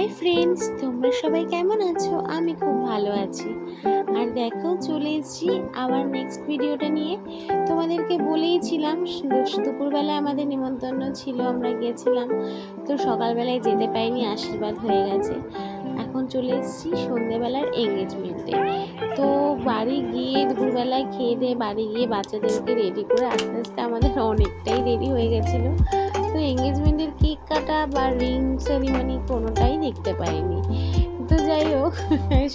Hi friends, তোমরা সবাই কেমন আছো? আমি খুব ভালো আছি। আর দেখো, চলে এসেছি আবার নেক্সট ভিডিওটা নিয়ে। তোমাদেরকে বলেইছিলাম দুপুরবেলা আমাদের নিমন্ত্রণ ছিল, আমরা গিয়েছিলাম। তো সকালবেলায় যেতে পারিনি, আশীর্বাদ হয়ে গেছে। এখন চলে এসেছি সন্ধেবেলার এঙ্গেজমেন্টে। তো বাড়ি গিয়ে দুপুরবেলায় খেয়ে দিয়ে বাড়ি গিয়ে বাচ্চাদেরকে রেডি করে আস্তে আস্তে আমাদের অনেকটাই দেরি হয়ে গেছিলো। তো এঙ্গেজমেন্টের কেক কাটা বা রিং সেরিমনি কোনোটাই দেখতে পাইনি। তো যাই হোক,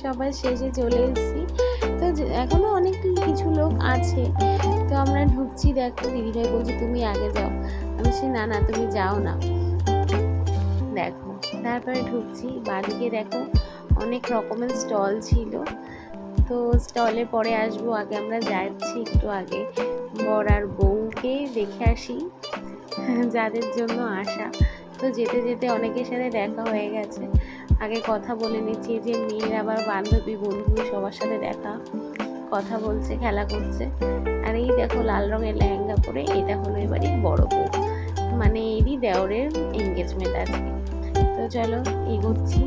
সবার শেষে চলে এসেছি। তো এখনও অনেক কিছু লোক আছে। তো আমরা ঢুকছি, দেখো দিদিভাই বলছি তুমি আগে যাও। আমি বলছি না না, তুমি যাও না। দেখো, তারপরে ঢুকছি, বাড়িতে দেখো অনেক রকমের স্টল ছিল। তো স্টলে পরে আসবো, আগে আমরা যাচ্ছি একটু আগে বর আর বউকে দেখে আসি, যাদের জন্য আসা। তো যেতে যেতে অনেকের সাথে দেখা হয়ে গেছে, আগে কথা বলে নিচ্ছি। যে মেয়ের আবার বান্ধবী বন্ধু সবার সাথে দেখা, কথা বলছে, খেলা করছে। আর এই দেখো লাল রঙের লেহেঙ্গা পরে, এটা হলো এবারে বড় বউ, মানে এরই দেওরের এঙ্গেজমেন্ট আজকে। তো চলো এগোচ্ছি।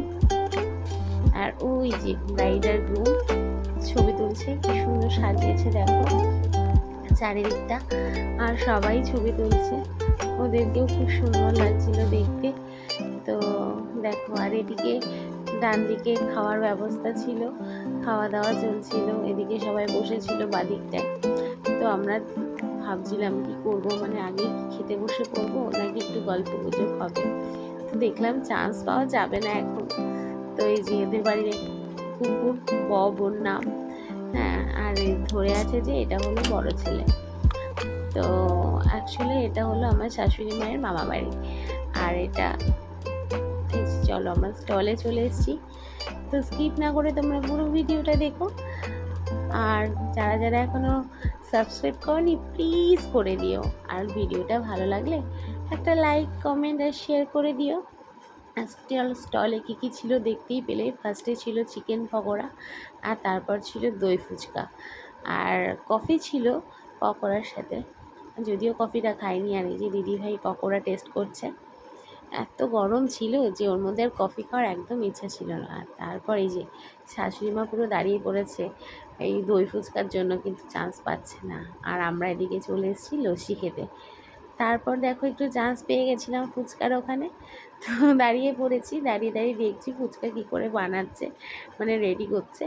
আর ওই যে ব্রাইড আর গ্রুম ছবি তুলছে, কি সুন্দর সাজিয়েছে দেখো চারিদিকটা। আর সবাই ছবি তুলছে, ওদেরকেও খুব সুন্দর লাগছিল দেখতে। তো দেখো, আর এদিকে ডান দিকে খাওয়ার ব্যবস্থা ছিল, খাওয়া দাওয়া চলছিল। এদিকে সবাই বসেছিল বাদিকটায়। তো আমরা ভাবছিলাম কি করব, মানে আগে খেতে বসে পড়বো নাকি একটু গল্প গুজব হবে। তো দেখলাম চান্স পাওয়া যাবে না এখন। তো এই যে এদের বাড়ির কুকুর, বর নাম, হ্যাঁ, আর ধরে আছে যে এটা হলো বড় ছেলে। তো অ্যাকচুয়ালি এটা হলো আমার শাশুড়ি মায়ের মামা বাড়ি। আর এটা চলো আমরা স্টলে চলে এসেছি। তো স্কিপ না করে তোমরা পুরো ভিডিওটা দেখো। আর যারা যারা এখনো সাবস্ক্রাইব করনি প্লিজ করে দিও। আর ভিডিওটা ভালো লাগলে একটা লাইক, কমেন্ট আর শেয়ার করে দিও। স্টলে কী কী ছিল দেখতেই পেলে। ফার্স্টে ছিল চিকেন পকোড়া, আর তারপর ছিল দই ফুচকা, আর কফি ছিল পকোড়ার সাথে। যদিও কফিটা খাইনি, আর এই যে দিদিভাই পকোড়া টেস্ট করছে। এত গরম ছিল যে ওর মধ্যে আর কফি খাওয়ার একদম ইচ্ছা ছিল না। আর তারপর এই যে শাশুড়ি মা পুরো দাঁড়িয়ে পড়েছে এই দই ফুচকার জন্য, কিন্তু চান্স পাচ্ছে না। আর আমরা এদিকে চলে এসেছি লস্যি খেতে। তারপর দেখো একটু চান্স পেয়ে গেছিলাম ফুচকার ওখানে। তো দাঁড়িয়ে পড়েছি, দাঁড়িয়ে দাঁড়িয়ে দেখছি ফুচকা কী করে বানাচ্ছে, মানে রেডি করছে।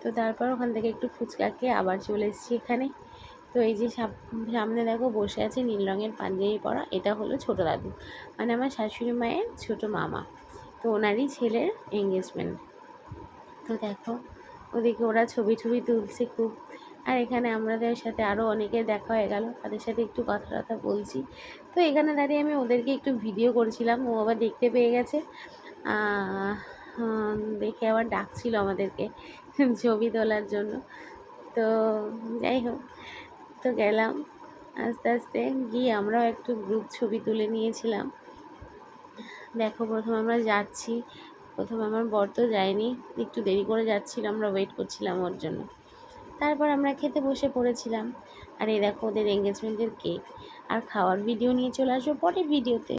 তো তারপর ওখান থেকে একটু ফুচকা খেয়ে আবার চলে এসেছি এখানে। তো এই যে সামনে দেখো বসে আছে নীল রঙের পাঞ্জাবি পরা, এটা হলো ছোটো দাদু, মানে আমার শাশুড়ি মায়ের ছোটো মামা। তো ওনারই ছেলের এঙ্গেজমেন্ট। তো দেখো ওদিকে ওরা ছবি তুলছে খুব। আর এখানে আমাদের সাথে আরও অনেকের দেখা হয়ে গেল, তাদের সাথে একটু কথা বলছি। তো এখানে দাঁড়িয়ে আমি ওদেরকে একটু ভিডিও করছিলাম, ও আবার দেখতে পেয়ে গেছে। দেখে আবার ডাকছিল আমাদেরকে ছবি তোলার জন্য। তো যাই হোক, তো গেলাম আস্তে আস্তে গিয়ে আমরাও একটু গ্রুপ ছবি তুলে নিয়েছিলাম। দেখো প্রথমে আমরা যাচ্ছি, প্রথমে আমার বর তো যায়নি, একটু দেরি করে যাচ্ছিল, আমরা ওয়েট করছিলাম ওর জন্য। তারপর আমরা খেতে বসে পড়েছিলাম। আর এই দেখো ওদের এঙ্গেজমেন্টের কেক। আর খাওয়ার ভিডিও নিয়ে চলে আসবো পরের ভিডিওতে।